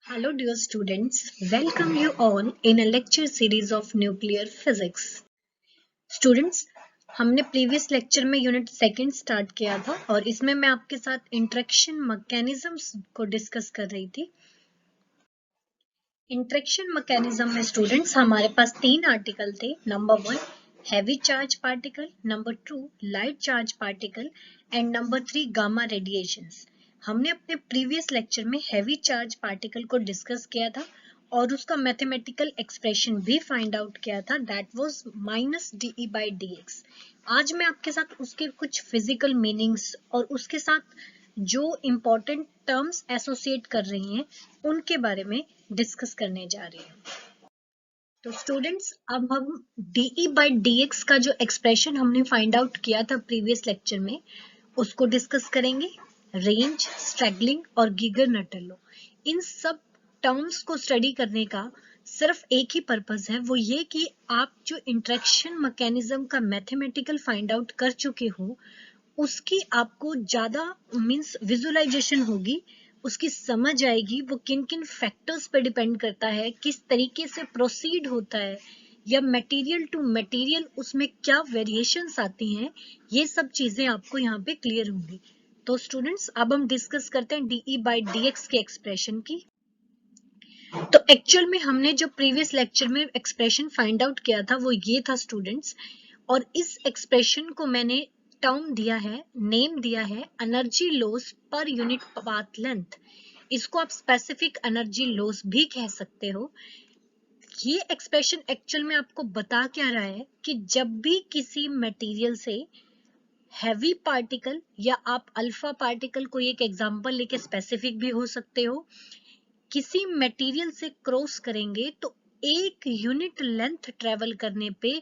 Hello dear students, welcome you all in a lecture series of nuclear physics. Students, हमने previous lecture में unit second start किया था और इसमें मैं आपके साथ इंटरेक्शन मैकेनिज्म्स को डिस्कस कर रही थी। इंटरेक्शन मैकेनिज्म में स्टूडेंट्स हमारे पास तीन आर्टिकल थे। Number 1 heavy charge particle, number 2 light charge particle and number 3 gamma radiations. हमने अपने प्रीवियस लेक्चर में हैवी चार्ज पार्टिकल को डिस्कस किया था और उसका मैथमेटिकल एक्सप्रेशन भी फाइंड आउट किया था, दैट वाज -dE/dx। आज मैं आपके साथ उसके कुछ फिजिकल मीनिंग्स और उसके साथ जो इम्पोर्टेंट टर्म्स एसोसिएट कर रही हैं उनके बारे में डिस्कस करने जा रही हूँ। तो स्टूडेंट्स, अब हम dE/dx का जो एक्सप्रेशन हमने फाइंड आउट किया था प्रीवियस लेक्चर में उसको डिस्कस करेंगे। रेंज, स्ट्रैगलिंग और गीगर-नटल लॉ, इन सब टर्म्स को स्टडी करने का सिर्फ एक ही पर्पस है, वो ये कि आप जो इंटरेक्शन मैकेनिज्म का मैथमेटिकल फाइंड आउट कर चुके हो उसकी आपको ज्यादा मींस विजुअलाइजेशन होगी, उसकी समझ आएगी वो किन किन फैक्टर्स पे डिपेंड करता है, किस तरीके से प्रोसीड होता है या मटेरियल टू मटेरियल उसमें क्या वेरिएशंस आती हैं, ये सब चीजें आपको यहाँ पे क्लियर होंगी। तो स्टूडेंट्स, अब हम डिस्कस करते हैं dE/dx के एक्सप्रेशन की। तो एक्चुअल में हमने जो प्रीवियस लेक्चर में एक्सप्रेशन फाइंड आउट किया था वो ये था स्टूडेंट्स, और इस एक्सप्रेशन को मैंने टर्म दिया है, नेम दिया है energy loss per unit path length. इसको आप स्पेसिफिक एनर्जी लॉस भी कह सकते हो। ये एक्सप्रेशन एक्चुअल में आपको बता क्या रहा है कि जब भी किसी मटेरियल से हैवी पार्टिकल या आप अल्फा पार्टिकल को एक एग्जांपल लेके स्पेसिफिक भी हो सकते हो, किसी मटेरियल से क्रॉस करेंगे तो एक यूनिट लेंथ ट्रेवल करने पे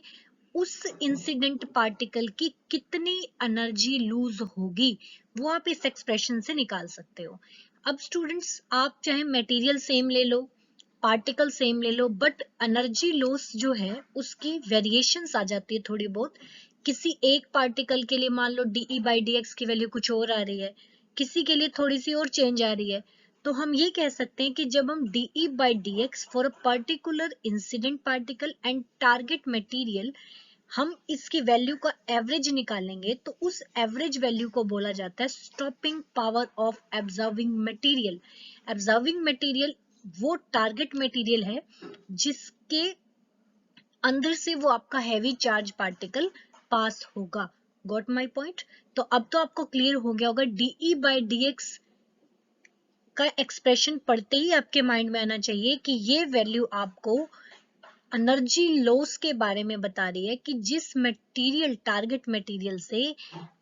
उस इंसिडेंट पार्टिकल की कितनी एनर्जी लूज होगी वो आप इस एक्सप्रेशन से निकाल सकते हो। अब स्टूडेंट्स, आप चाहे मटेरियल सेम ले लो, पार्टिकल सेम ले लो, बट एनर्जी लॉस जो है उसकी वेरिएशंस आ जाती है थोड़ी बहुत। किसी एक पार्टिकल के लिए मान लो dE/dx की वैल्यू कुछ और आ रही है, किसी के लिए थोड़ी सी और चेंज आ रही है। तो हम ये कह सकते हैं कि जब हम dE/dx for a particular incident particle and target material हम इसकी वैल्यू का एवरेज निकालेंगे तो उस एवरेज वैल्यू को बोला जाता है stopping power of absorbing material. Absorbing material वो टारगेट मटेरियल है जिसके अंदर से वो आपका हैवी चार्ज पार्टिकल पास होगा। Got my point? तो अब तो आपको क्लियर हो गया होगा, dE/dx का एक्सप्रेशन पढ़ते ही आपके माइंड में आना चाहिए कि ये वैल्यू आपको एनर्जी लॉस के बारे में बता रही है कि जिस मटेरियल, टारगेट मटेरियल से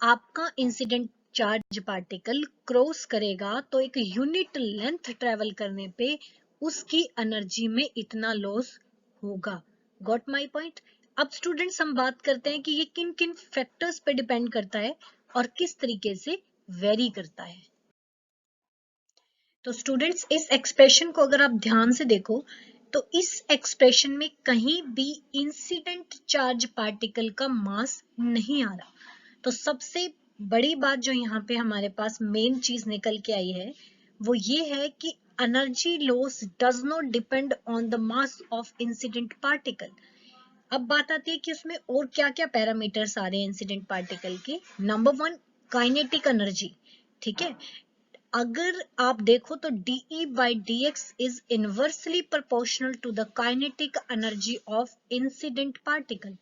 आपका इंसिडेंट चार्ज पार्टिकल क्रॉस करेगा तो एक यूनिट लेंथ ट्रेवल करने पे उसकी एनर्जी में इतना लॉस होगा। Got my point? अब स्टूडेंट्स, हम बात करते हैं कि ये किन किन फैक्टर्स पे डिपेंड करता है और किस तरीके से वेरी करता है। तो स्टूडेंट्स, इस एक्सप्रेशन को अगर आप ध्यान से देखो तो इस एक्सप्रेशन में कहीं भी इंसिडेंट चार्ज पार्टिकल का मास नहीं आ रहा। तो सबसे बड़ी बात जो यहाँ पे हमारे पास मेन चीज निकल के आई है वो ये है कि energy loss does not depend on the mass of incident particle. अब बात आती है कि उसमें और क्या क्या पैरामीटर्स आ रहे हैं इंसिडेंट पार्टिकल के। Number 1, kinetic energy. ठीक है, अगर आप देखो तो dE/dx is inversely proportional to the kinetic energy of incident particle.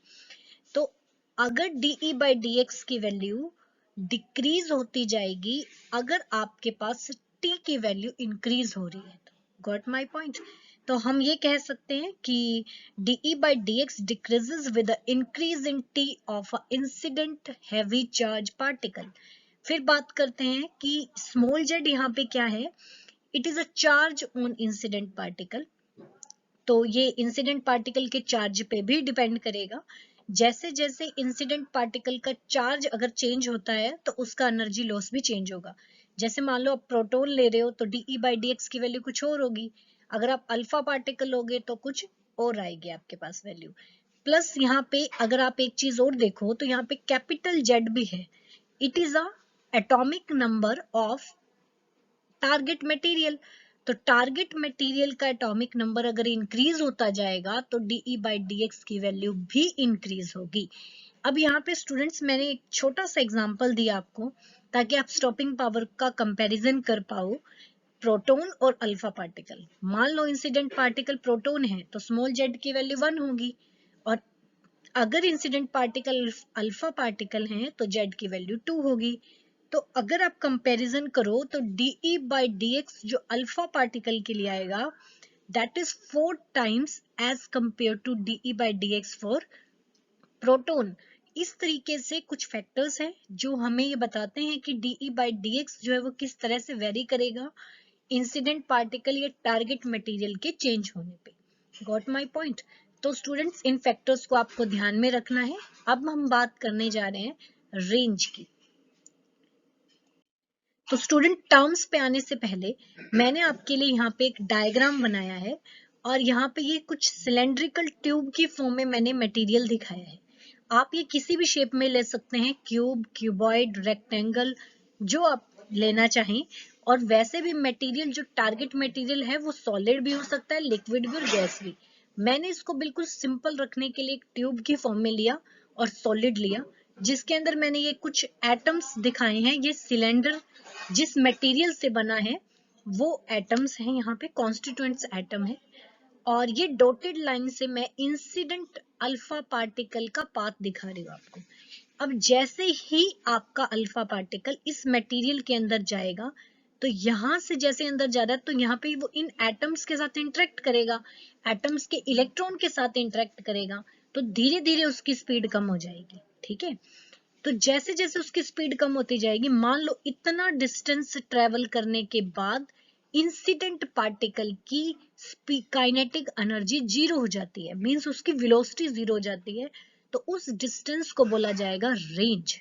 तो अगर dE/dx की वैल्यू डिक्रीज होती जाएगी अगर आपके पास t की वैल्यू इंक्रीज हो रही है। Got my point? तो हम ये कह सकते हैं कि dE/dx decreases with the increase in t of a incident heavy charge particle। फिर बात करते हैं कि स्मॉल z यहाँ पे क्या है, it is a charge on incident particle. तो ये इंसिडेंट पार्टिकल के चार्ज पे भी डिपेंड करेगा। जैसे जैसे इंसिडेंट पार्टिकल का चार्ज अगर चेंज होता है तो उसका एनर्जी लॉस भी चेंज होगा। जैसे मान लो आप प्रोटॉन ले रहे हो तो dE/dx की वैल्यू कुछ और होगी, अगर आप अल्फा पार्टिकल लोगे तो कुछ और आएगी आपके पास वैल्यू। प्लस यहाँ पे अगर आप एक चीज और देखो तो यहाँ पे कैपिटल Z भी है, it is a atomic number of target material. तो टारगेट मटेरियल का एटॉमिक नंबर अगर इंक्रीज होता जाएगा तो DE/dx की वैल्यू भी इंक्रीज होगी। अब यहाँ पे स्टूडेंट्स मैंने एक छोटा सा एग्जांपल दिया आपको ताकि आप स्टॉपिंग पावर का कंपैरिजन कर पाओ प्रोटॉन और अल्फा पार्टिकल। मान लो इंसिडेंट पार्टिकल प्रोटॉन है तो स्मॉल z की वैल्यू 1 होगी, और अगर इंसिडेंट पार्टिकल अल्फा पार्टिकल है तो z की वैल्यू 2 होगी। तो अगर आप कंपैरिजन करो तो DE/dx जो अल्फा पार्टिकल के लिए आएगा that is 4 times as compare to DE/dx for proton. इस तरीके से कुछ फैक्टर्स हैं जो हमें ये बताते हैं कि DE/dx जो है वो किस तरह से वेरी करेगा इंसिडेंट पार्टिकल या टारगेट मटेरियल के चेंज होने पे। Got my point? तो स्टूडेंट्स इन फैक्टर्स को आपको ध्यान में रखना है। अब हम बात करने जा रहे हैं रेंज की। तो स्टूडेंट टर्म्स पे आने से पहले मैंने आपके लिए यहाँ पे एक डायग्राम बनाया है, और यहाँ पे ये कुछ सिलेंड्रिकल ट्यूब की फॉर्म में मैंने मटेरियल दिखाया है। आप ये किसी भी शेप में ले सकते हैं, क्यूब, क्यूबॉइड, रेक्टेंगल, जो आप लेना चाहें। और वैसे भी मटेरियल जो टारगेट मटेरियल है वो सॉलिड भी हो सकता है, लिक्विड भी और गैस भी। मैंने इसको बिल्कुल सिंपल रखने के लिए एक ट्यूब की फॉर्म में लिया और सॉलिड लिया, जिसके अंदर मैंने ये कुछ एटम्स दिखाए हैं। ये सिलेंडर जिस मटेरियल से बना है वो एटम्स हैं, यहाँ पे कॉन्स्टिट्यूएंट्स एटम है, और ये डॉटेड लाइन से मैं इंसिडेंट अल्फा पार्टिकल का पाथ दिखा रही हूँ आपको। अब जैसे ही आपका अल्फा पार्टिकल इस मटेरियल के अंदर जाएगा तो यहाँ से जैसे अंदर जा रहा है तो यहाँ पे वो इन एटम्स के साथ इंटरेक्ट करेगा, एटम्स के इलेक्ट्रॉन के साथ इंटरेक्ट करेगा, तो धीरे धीरे उसकी स्पीड कम हो जाएगी। ठीक है, तो जैसे जैसे उसकी स्पीड कम होती जाएगी, मान लो इतना डिस्टेंस ट्रेवल करने के बाद इंसिडेंट पार्टिकल की काइनेटिक एनर्जी जीरो हो जाती है, मींस उसकी वेलोसिटी जीरो हो जाती है, तो उस डिस्टेंस को बोला जाएगा रेंज।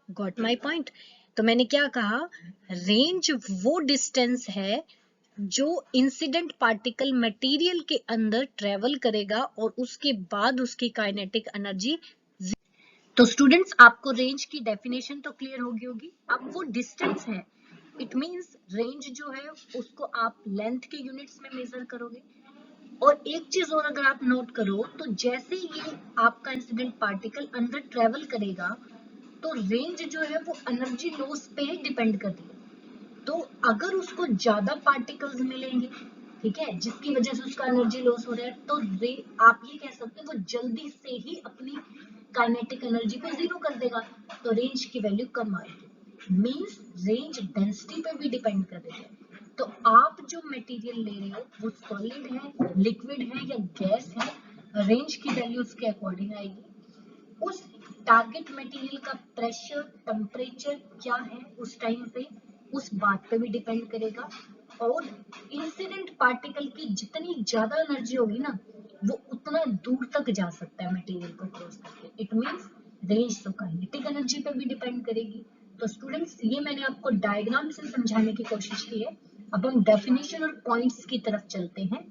Got my point? तो मैंने क्या कहा, रेंज वो डिस्टेंस है जो इंसिडेंट पार्टिकल मटेरियल के अंदर ट्रेवल करेगा और उसके बाद उसकी काइनेटिक एनर्जी। तो स्टूडेंट्स आपको रेंज की डेफिनेशन तो क्लियर होगी। अब वो डिस्टेंस है, इट मींस रेंज जो है उसको आप लेंथ के यूनिट्स में मेजर करोगे। और एक चीज और अगर आप नोट करो तो जैसे ये आपका इंसिडेंट पार्टिकल अंदर ट्रेवल करेगा तो रेंज जो है वो एनर्जी लॉस पे डिपेंड करती है। तो अगर उसको ज्यादा पार्टिकल्स मिलेंगे, ठीक है, जिसकी वजह से उसका एनर्जी लॉस हो रहा है, तो आप ये कह सकते हैं वो जल्दी से ही अपनी काइनेटिक एनर्जी को जीरो कर देगा, तो रेंज की वैल्यू कम आएगी। मींस रेंज डेंसिटी पे भी डिपेंड कर रही है। तो आप जो मटेरियल ले रहे हो वो सॉलिड है, लिक्विड है या गैस है, रेंज की वैल्यू उसके अकॉर्डिंग आएगी। उस टारगेट मटेरियल का प्रेशर, टेम्परेचर क्या है उस टाइम पे, उस बात पे भी डिपेंड करेगा। और इंसिडेंट पार्टिकल की जितनी ज्यादा एनर्जी होगी ना, वो उतना दूर तक जा सकता है मटेरियल को क्रॉस करके। इट मींस रेंज तो काइनेटिक एनर्जी पे भी डिपेंड करेगी। तो स्टूडेंट्स ये मैंने आपको डायग्राम से समझाने की कोशिश की है। अब हम डेफिनेशन और पॉइंट्स की तरफ चलते हैं।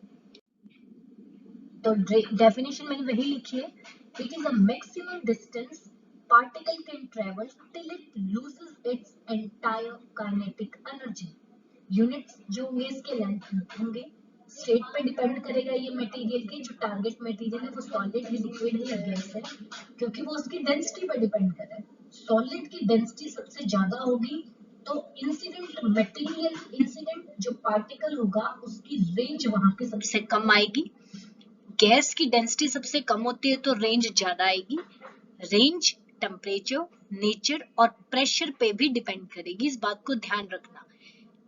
तो डेफिनेशन मैंने वही लिखी है, it is a maximum distance particle can travel till it loses its entire kinetic energy. Units जो होंगे इसके लेंथ होंगे, स्टेट पे डिपेंड करेगा ये मटेरियल के, जो टारगेट मटेरियल है वो सॉलिड है, लिक्विड है या गैस है, क्योंकि वो उसकी डेंसिटी पे डिपेंड कर रहा है। सॉलिड की डेंसिटी सबसे ज्यादा होगी तो इंसिडेंट मटेरियल, इंसिडेंट जो पार्टिकल होगा उसकी रेंज वहां पे सबसे कम आएगी। गैस की डेंसिटी सबसे कम होती है तो रेंज ज्यादा आएगी। रेंज टेम्परेचर, नेचर और प्रेशर पे भी डिपेंड करेगी, इस बात को ध्यान रखना।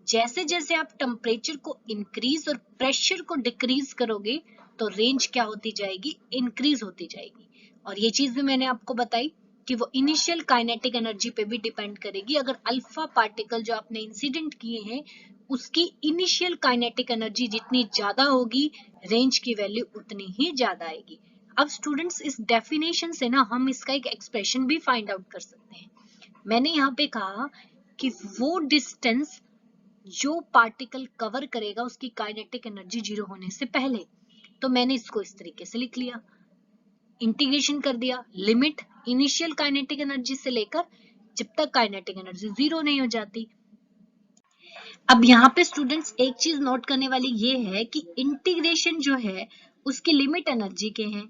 जैसे जैसे आप टेम्परेचर को इंक्रीज और प्रेशर को डिक्रीज करोगे तो रेंज क्या होती जाएगी, इंक्रीज होती जाएगी। और ये चीज भी मैंने आपको बताई कि वो इनिशियल काइनेटिक एनर्जी पे भी डिपेंड करेगी। अगर अल्फा पार्टिकल जो आपने इंसिडेंट किए हैं उसकी इनिशियल काइनेटिक एनर्जी जितनी ज्यादा होगी, रेंज की वैल्यू उतनी ही ज्यादा आएगी। अब स्टूडेंट्स इस डेफिनेशन से ना हम इसका एक एक्सप्रेशन भी फाइंड आउट कर सकते हैं। मैंने यहाँ पे कहा कि वो डिस्टेंस जो पार्टिकल कवर करेगा उसकी काइनेटिक एनर्जी जीरो होने से पहले, तो मैंने इसको इस तरीके से लिख लिया, इंटीग्रेशन कर दिया, लिमिट इनिशियल काइनेटिक एनर्जी से लेकर जब तक काइनेटिक एनर्जी जीरो नहीं हो जाती। अब यहाँ पे स्टूडेंट्स एक चीज नोट करने वाली ये है कि इंटीग्रेशन जो है उसकी लिमिट एनर्जी के हैं,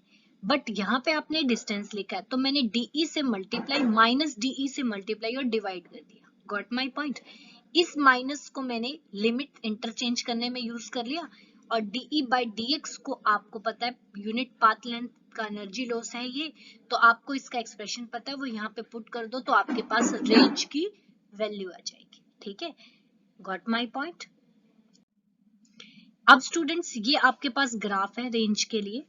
बट यहाँ पे आपने डिस्टेंस लिखा है तो मैंने डीई से मल्टीप्लाई माइनस डीई से मल्टीप्लाई और डिवाइड कर दिया। Got my point? इस माइनस को मैंने लिमिट इंटरचेंज करने में यूज कर लिया और डीई बाई डीएक्स को आपको पता है यूनिट पाथ लेंथ का एनर्जी लॉस है ये, तो आपको इसका एक्सप्रेशन पता है, वो यहाँ पे पुट कर दो तो आपके पास रेंज की वैल्यू आ जाएगी। ठीक है, गॉट माई पॉइंट? अब स्टूडेंट्स ये आपके पास ग्राफ है रेंज के लिए।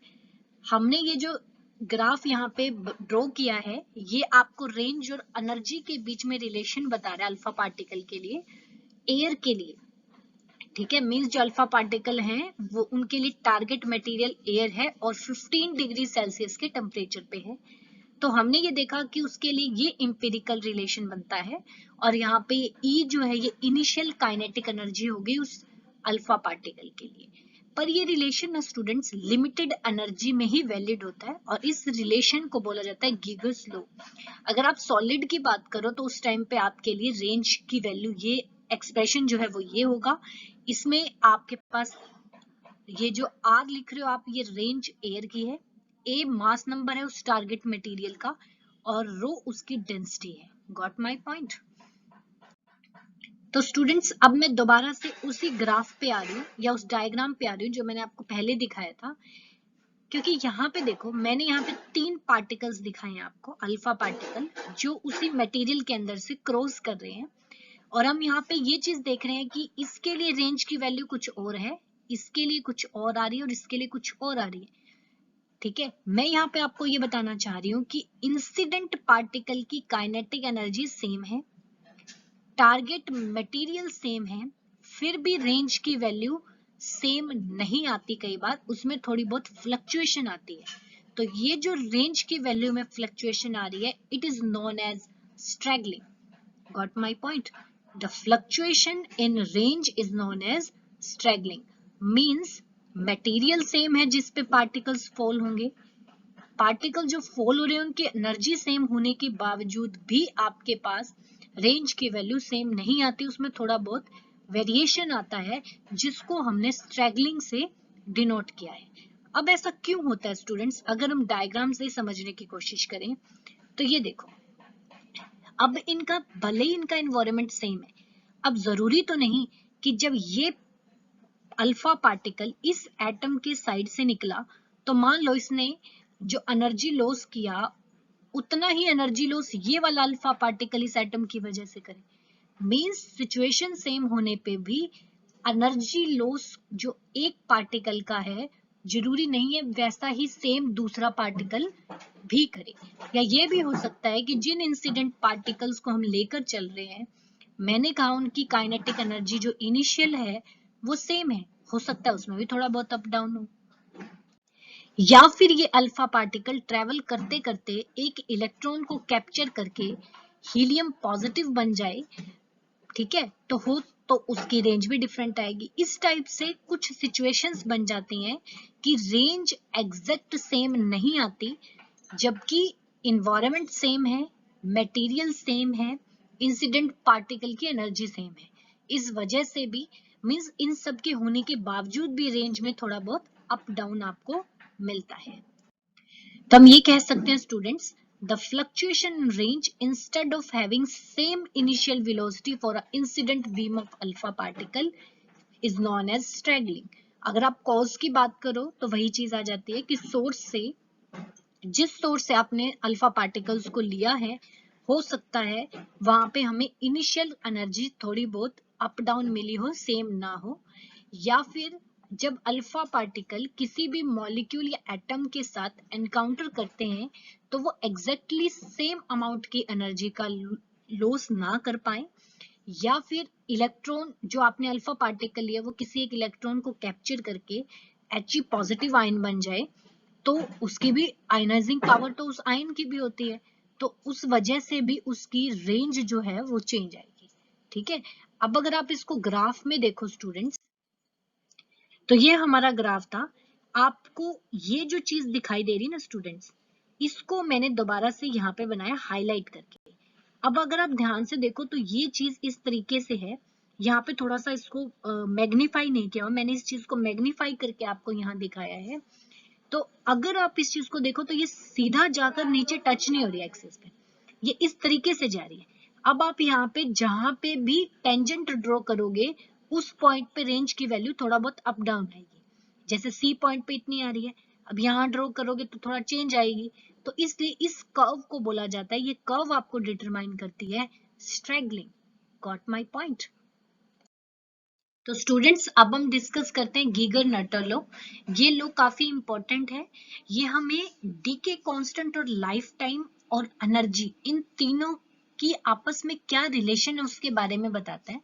हमने ये जो ग्राफ यहाँ पे ड्रॉ किया है ये आपको रेंज और एनर्जी के बीच में रिलेशन बता रहा है अल्फा पार्टिकल के लिए, एयर के लिए। ठीक है, मींस जो अल्फा पार्टिकल हैं वो उनके लिए टारगेट मटेरियल एयर है और 15 डिग्री सेल्सियस के टेम्परेचर पे है। तो हमने ये देखा कि उसके लिए ये इंपेरिकल रिलेशन बनता है और यहाँ पे E जो है ये इनिशियल काइनेटिक एनर्जी होगी उस अल्फा पार्टिकल के लिए। पर ये रिलेशन ना स्टूडेंट्स लिमिटेड एनर्जी में ही वैलिड होता है और इस रिलेशन को बोला जाता है गीगर्स लॉ। अगर आप सॉलिड की बात करो तो उस टाइम पे आपके लिए रेंज की वैल्यू ये एक्सप्रेशन जो है वो ये होगा। इसमें आपके पास ये जो R लिख रहे हो आप ये रेंज एयर की है, A मास नंबर है उस टारगेट मटेरियल का और रो उसकी डेंसिटी है। Got my point? तो स्टूडेंट्स अब मैं दोबारा से उसी ग्राफ पे आ रही हूँ या उस डायग्राम पे आ रही हूँ जो मैंने आपको पहले दिखाया था, क्योंकि यहाँ पे देखो मैंने यहाँ पे 3 पार्टिकल्स दिखाए हैं आपको, अल्फा पार्टिकल जो उसी मटेरियल के अंदर से क्रॉस कर रहे हैं और हम यहाँ पे ये चीज देख रहे हैं कि इसके लिए रेंज की वैल्यू कुछ और है, इसके लिए कुछ और आ रही है और इसके लिए कुछ और आ रही है। ठीक है, मैं यहाँ पे आपको ये बताना चाह रही हूँ कि इंसिडेंट पार्टिकल की काइनेटिक एनर्जी सेम है, टारगेट मटेरियल सेम है, फिर भी रेंज की वैल्यू सेम नहीं आती, कई बार उसमें थोड़ी बहुत फ्लक्चुएशन आती है। तो ये जो रेंज की वैल्यू में फ्लक्चुएशन आ रही है it is known as straggling. Got my point? The fluctuation in range is known as straggling, means material same है जिस पे पार्टिकल्स फॉल होंगे, पार्टिकल जो फॉल हो रहे हैं उनकी एनर्जी सेम होने के बावजूद भी आपके पास रेंज की वैल्यू सेम नहीं आती, उसमें थोड़ा बहुत वेरिएशन आता है जिसको हमने स्ट्रैगलिंग से डिनोट किया है। अब ऐसा क्यों होता है स्टूडेंट्स? अगर हम डायग्राम से समझने की कोशिश करें तो ये देखो, अब इनका भले ही इनका एनवायरनमेंट सेम है, अब जरूरी तो नहीं कि जब ये अल्फा पार्टिकल इस एटम के साइड से निकला तो मान लो इसने जो एनर्जी लॉस किया उतना ही एनर्जी लॉस ये वाला अल्फा पार्टिकल इस एटम की वजह से करे। मींस सिचुएशन सेम होने पे भी एनर्जी लॉस जो एक पार्टिकल का है जरूरी नहीं है वैसा ही सेम दूसरा पार्टिकल भी करे। या ये भी हो सकता है कि जिन इंसिडेंट पार्टिकल्स को हम लेकर चल रहे हैं, मैंने कहा उनकी काइनेटिक एनर्जी जो इनिशियल है वो सेम है, हो सकता है उसमें भी थोड़ा बहुत अप डाउन हो, या फिर ये अल्फा पार्टिकल ट्रेवल करते करते एक इलेक्ट्रॉन को कैप्चर करके हीलियम पॉजिटिव बन जाए। ठीक है, तो उसकी रेंज भी डिफरेंट आएगी। इस टाइप से कुछ सिचुएशंस बन जाती हैं कि रेंज एग्जैक्ट सेम नहीं आती, जबकि इन्वायरमेंट सेम है, मटेरियल सेम है, इंसिडेंट पार्टिकल की एनर्जी सेम है। इस वजह से भी मींस इन सब के होने के बावजूद भी रेंज में थोड़ा बहुत अप डाउन आपको मिलता है। तो हम ये कह सकते हैं students, the fluctuation in range instead of having same initial velocity for a incident beam of alpha particle is known as straggling. अगर आप कॉज की बात करो तो वही चीज आ जाती है कि सोर्स से, जिस सोर्स से आपने अल्फा पार्टिकल्स को लिया है, हो सकता है वहां पे हमें इनिशियल एनर्जी थोड़ी बहुत अप डाउन मिली हो, सेम ना हो, या फिर जब अल्फा पार्टिकल किसी भी मॉलिक्यूल या एटम के साथ एनकाउंटर करते हैं तो वो एग्जैक्टली सेम अमाउंट की एनर्जी का लॉस ना कर पाए, या फिर इलेक्ट्रॉन जो आपने अल्फा पार्टिकल लिया वो किसी एक इलेक्ट्रॉन को कैप्चर करके He पॉजिटिव आयन बन जाए, तो उसकी भी आयनाइजिंग पावर तो उस आयन की भी होती है, तो उस वजह से भी उसकी रेंज जो है वो चेंज आएगी। ठीक है, अब अगर आप इसको ग्राफ में देखो स्टूडेंट्स, तो ये हमारा ग्राफ था। आपको ये जो चीज दिखाई दे रही ना स्टूडेंट्स, इसको मैंने दोबारा से यहाँ पे बनाया हाईलाइट करके। अब अगर आप ध्यान से देखो तो ये चीज इस तरीके से है, यहाँ पे थोड़ा सा इसको मैग्नीफाई नहीं किया, मैंने इस चीज को मैग्नीफाई करके आपको यहाँ दिखाया है। तो अगर आप इस चीज को देखो तो ये सीधा जाकर नीचे टच नहीं हो रही है एक्सिस पे, ये इस तरीके से जा रही है। अब आप यहाँ पे जहां पे भी टेंजेंट ड्रॉ करोगे उस पॉइंट पे रेंज की वैल्यू थोड़ा बहुत अप डाउन आएगी। जैसे सी पॉइंट पे इतनी आ रही है, अब यहाँ ड्रॉ करोगे तो थोड़ा चेंज आएगी। तो इसलिए इस कर्व को बोला जाता है, ये कर्व आपको डिटरमाइन करती है स्ट्रैगलिंग। Got my point? तो स्टूडेंट्स अब हम डिस्कस करते हैं गीगर नटर लॉ। ये लॉ काफी इंपॉर्टेंट है, ये हमें डीके कांस्टेंट और लाइफ टाइम और एनर्जी इन तीनों की आपस में क्या रिलेशन है उसके बारे में बताता है।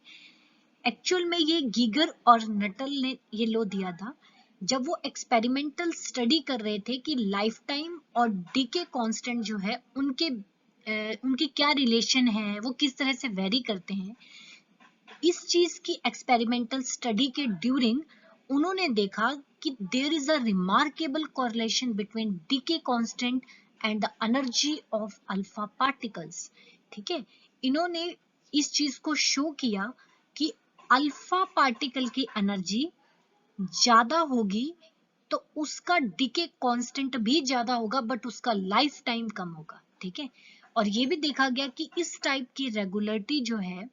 एक्चुअल में ये गीगर और नटल ने ये लॉ दिया था जब वो एक्सपेरिमेंटल स्टडी कर रहे थे कि लाइफ टाइम और डीके कांस्टेंट जो है उनकी क्या रिलेशन है, वो किस तरह से वेरी करते हैं। इस चीज की एक्सपेरिमेंटल स्टडी के ड्यूरिंग उन्होंने देखा कि there is a remarkable correlation between decay constant and the energy of alpha particles. ठीक है, इन्होंने इस चीज को शो किया कि अल्फा पार्टिकल की एनर्जी ज्यादा होगी तो उसका डीके कांस्टेंट भी ज्यादा होगा बट उसका लाइफ टाइम कम होगा। ठीक है, और ये भी देखा गया कि इस टाइप की रेगुलरिटी जो है,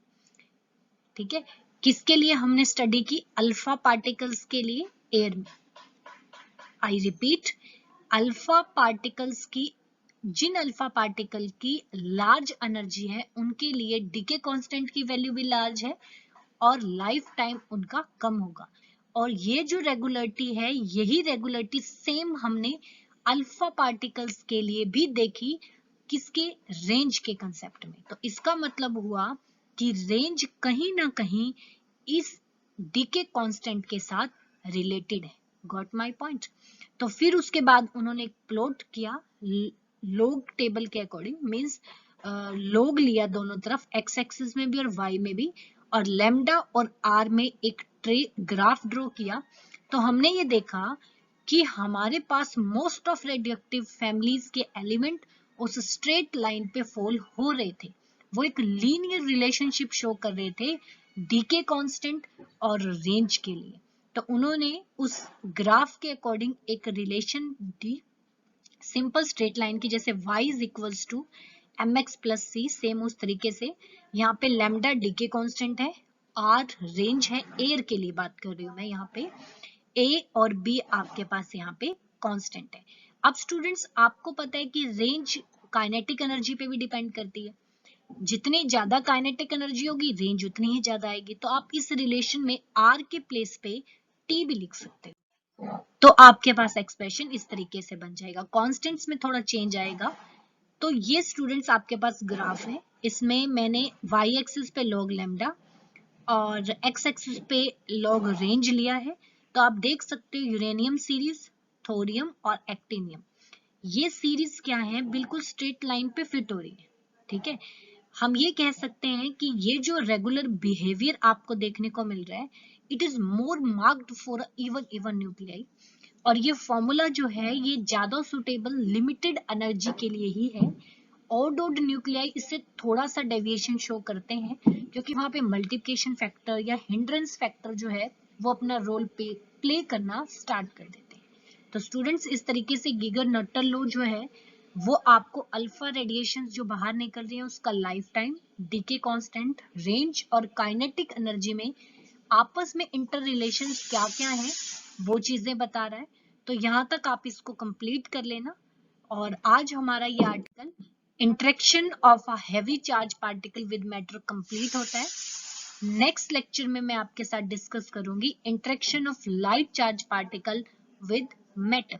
ठीक है, किसके लिए हमने स्टडी की? अल्फा पार्टिकल्स के लिए एयर में। आई रिपीट, अल्फा पार्टिकल्स की, जिन अल्फा पार्टिकल की लार्ज एनर्जी है उनके लिए डीके कांस्टेंट की वैल्यू भी लार्ज है और लाइफ टाइम उनका कम होगा। और ये जो रेगुलरिटी है, यही रेगुलरिटी सेम हमने अल्फा पार्टिकल्स के लिए भी देखी, किसके? रेंज के कंसेप्ट में। तो इसका मतलब हुआ कि रेंज कहीं ना कहीं इस डीके कांस्टेंट के साथ रिलेटेड है। Got my point? तो फिर उसके बाद उन्होंने प्लॉट किया लॉग टेबल के अकॉर्डिंग, मींस लॉग लिया दोनों तरफ, एक्स एक्सिस में भी और वाई में भी, और लेमडा और आर में एक ग्राफ ड्रॉ किया। तो हमने ये देखा कि हमारे पास मोस्ट ऑफ रेडियोएक्टिव फैमिलीज के एलिमेंट उस स्ट्रेट लाइन पे फॉल हो रहे थे। वो एक लीनियर रिलेशनशिप शो कर रहे थे डीके कांस्टेंट और रेंज के लिए। तो उन्होंने उस ग्राफ के अकॉर्डिंग एक रिलेशन दी सिंपल स्ट्रेट लाइन की, जैसे y is equals to mx plus C, same उस तरीके से यहाँ पे लैम्डा डीके कांस्टेंट है, r रेंज है, एयर के लिए बात कर रही हूँ मैं यहाँ पे, a और b आपके पास यहाँ पे कांस्टेंट है। अब स्टूडेंट्स आपको पता है कि रेंज काइनेटिक एनर्जी पे भी डिपेंड करती है, जितनी ज्यादा काइनेटिक एनर्जी होगी रेंज उतनी ही ज्यादा आएगी। तो आप इस रिलेशन में r के प्लेस पे t भी लिख सकते हो, तो आपके पास एक्सप्रेशन इस तरीके से बन जाएगा। कांस्टेंट्स में थोड़ा चेंज आएगा। तो ये स्टूडेंट्स आपके पास ग्राफ है, इसमें मैंने y एक्सिस पे लॉग लैम्डा और x एक्सिस पे लॉग रेंज लिया है। तो आप देख सकते हो यूरेनियम सीरीज, थोरियम और एक्टिनियम, ये सीरीज क्या है, बिल्कुल स्ट्रेट लाइन पे फिट हो रही है। ठीक है, हम ये कह सकते हैं कि ये जो रेगुलर बिहेवियर आपको देखने को मिल रहा है, it is more marked for even even nuclei. और ये फॉर्मूला जो है ये ज्यादा सुटेबल लिमिटेड एनर्जी के लिए ही है। ऑड न्यूक्लियाई इससे थोड़ा सा डेविएशन शो करते हैं क्योंकि वहां पे मल्टीप्लिकेशन फैक्टर या हिंड्रेंस फैक्टर जो है वो अपना रोल प्ले करना स्टार्ट कर देते हैं। तो स्टूडेंट्स इस तरीके से गीगर नट्टल लॉ जो है वो आपको अल्फा रेडिएशन जो बाहर निकल रही है उसका life time, decay constant, range और काइनेटिक एनर्जी में आपस में इंटर रिलेशन क्या क्या है वो चीजें बता रहा है। तो यहाँ तक आप इसको कंप्लीट कर लेना। और आज हमारा ये article interaction of a heavy charge particle with matter complete होता है। नेक्स्ट लेक्चर में मैं आपके साथ डिस्कस करूंगी interaction of light charge particle with matter.